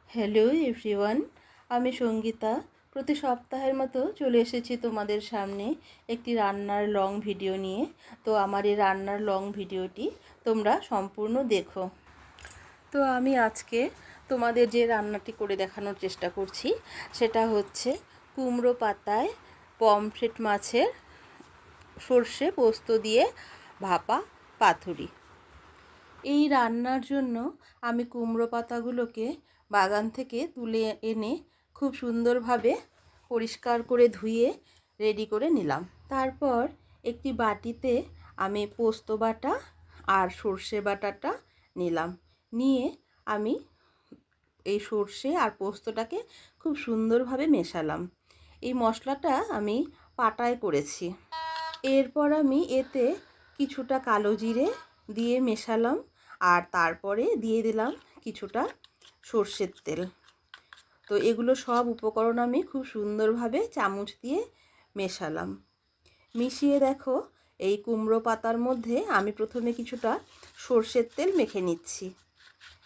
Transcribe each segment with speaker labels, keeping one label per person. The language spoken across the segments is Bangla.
Speaker 1: হ্যালো এভরিওয়ান, আমি সঙ্গীতা। প্রতি সপ্তাহের মতো চলে এসেছি তোমাদের সামনে একটি রান্নার লং ভিডিও নিয়ে। তো আমার এই রান্নার লং ভিডিওটি তোমরা সম্পূর্ণ দেখো। তো আমি আজকে তোমাদের যে রান্নাটি করে দেখানোর চেষ্টা করছি সেটা হচ্ছে কুমড়ো পাতায় পমফ্রেট মাছের সর্ষে পোস্ত দিয়ে ভাপা পাতুরি। এই রান্নার জন্য আমি কুমড়ো পাতাগুলোকে বাগান থেকে তুলে এনে খুব সুন্দরভাবে পরিষ্কার করে ধুয়ে রেডি করে নিলাম। তারপর একটি বাটিতে আমি পোস্ত বাটা আর সর্ষে বাটাটা নিলাম। নিয়ে আমি এই সর্ষে আর পোস্তটাকে খুব সুন্দরভাবে মেশালাম। এই মশলাটা আমি পাটায় করেছি। এরপর আমি এতে কিছুটা কালো জিরে দিয়ে মেশালাম আর তারপরে দিয়ে দিলাম কিছুটা সর্ষের তেল। তো এগুলো সব উপকরণ আমি খুব সুন্দরভাবে চামচ দিয়ে মেশালাম। মিশিয়ে দেখো, এই কুমড়ো পাতার মধ্যে আমি প্রথমে কিছুটা সর্ষের তেল মেখে নিচ্ছি।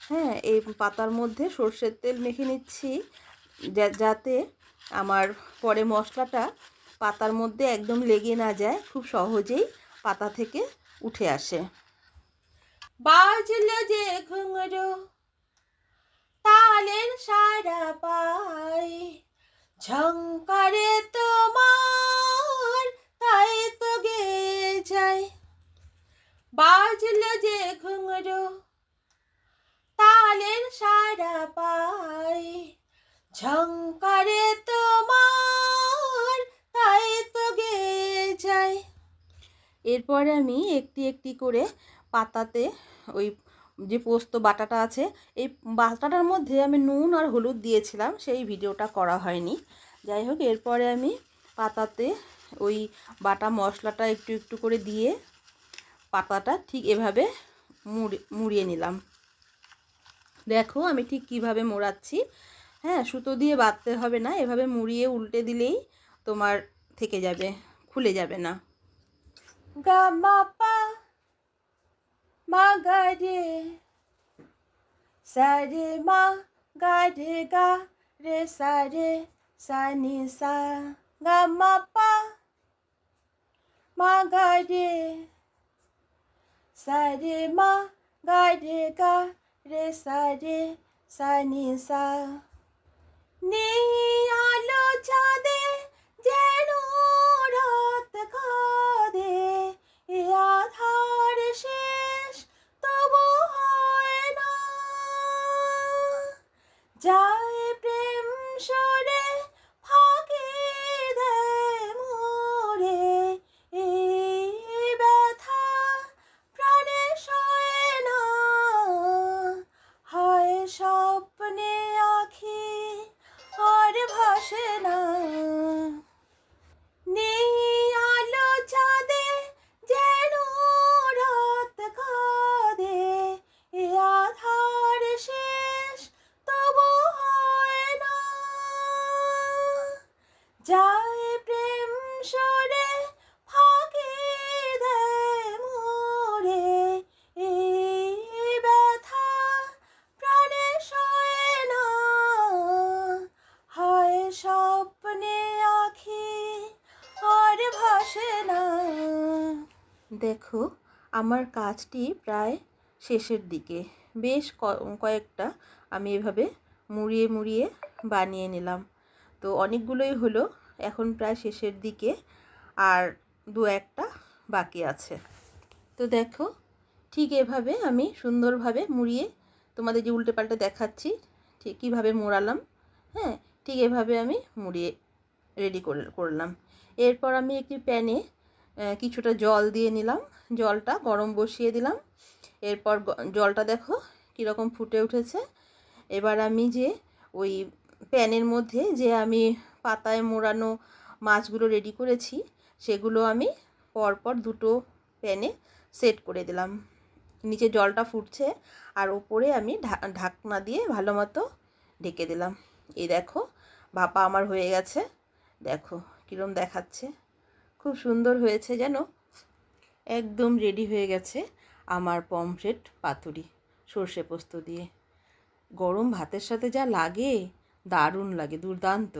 Speaker 1: হ্যাঁ, এই পাতার মধ্যে সর্ষের তেল মেখে নিচ্ছি যাতে আমার পরে মশলাটা পাতার মধ্যে একদম লেগে না যায়, খুব সহজেই পাতা থেকে উঠে আসে। বাজলো যে ঘুঙরু তালের সারা পাই, ঝংকারে তোমার তাই তো গে যায়। বাজলো যে ঘুঙরু তালের সারা পাই, ঝংকারে তোমার তাই তো গে যায়। এরপরে আমি একটি একটি করে পাতাতে ওই যে পোস্ত বাটাটা আছে, এই বাটাটার মধ্যে আমি নুন আর হলুদ দিয়েছিলাম, সেই ভিডিওটা করা হয়নি। যাই হোক, এরপরে আমি পাতাতে ওই বাটা মশলাটা একটু একটু করে দিয়ে পাতাটা ঠিক এভাবে মুড়িয়ে নিলাম। দেখো আমি ঠিক কিভাবে মোড়াচ্ছি। হ্যাঁ, সুতো দিয়ে বাঁধতে হবে না, এভাবে মুড়িয়ে উল্টে দিলেই তোমার থেকে যাবে, খুলে যাবে না। গা মা পা মা গা রে, সা রে মা, গা রে গা, রে সা রে, সা নি সা। গা মা পা মা গা রে, সা রে মা, গা রে গা, রে সা রে, সা নি সা। নেই আলো চাঁদে যেন রাত কাঁদে, এ আধার শেষ তবু হয় না, যায় প্রেম সরে ফাঁকি দেয় মোরে, এই ব্যথা প্রাণে সয় না, হয় স্বপ্নে আঁখি আর ভাসে না। নেই আলো চাঁদে যেন রাত কাঁদে, এ আধার শেষ তবু হয় না, যায় প্রেম সরে ফাঁকি দেয় মোরে, এই ব্যথা প্রাণে সয় না, হয় স্বপ্নে আঁখি আর ভাসে না। দেখো, আমার কাজটি প্রায় শেষের দিকে। বেশ কয়েকটা আমি এভাবে মুড়িয়ে মুড়িয়ে বানিয়ে নিলাম। তো অনেকগুলোই হলো, এখন প্রায় শেষের দিকে, আর দু একটা বাকি আছে। তো দেখো, ঠিক এভাবে আমি সুন্দরভাবে মুড়িয়ে তোমাদের যে উল্টে পাল্টে দেখাচ্ছি ঠিক কীভাবে মোড়ালাম। হ্যাঁ, ঠিক এভাবে আমি মুড়িয়ে রেডি করলাম। এরপর আমি একটি প্যানে কিছুটা জল দিয়ে নিলাম, জলটা গরম বসিয়ে দিলাম। এরপর জলটা দেখো কীরকম ফুটে উঠেছে। এবার আমি যে ওই প্যানের মধ্যে যে আমি পাতায় মোড়ানো মাছগুলো রেডি করেছি সেগুলো আমি পরপর দুটো প্যানে সেট করে দিলাম। নিচে জলটা ফুটছে আর ওপরে আমি ঢাকনা দিয়ে ভালো মতো ঢেকে দিলাম। এই দেখো, ভাপা আমার হয়ে গেছে। দেখো কীরকম দেখাচ্ছে, খুব সুন্দর হয়েছে, যেন একদম রেডি হয়ে গেছে আমার পমফ্রেট পাতুরি সর্ষে পোস্ত দিয়ে। গরম ভাতের সাথে যা লাগে, দারুণ লাগে, দুর্দান্ত।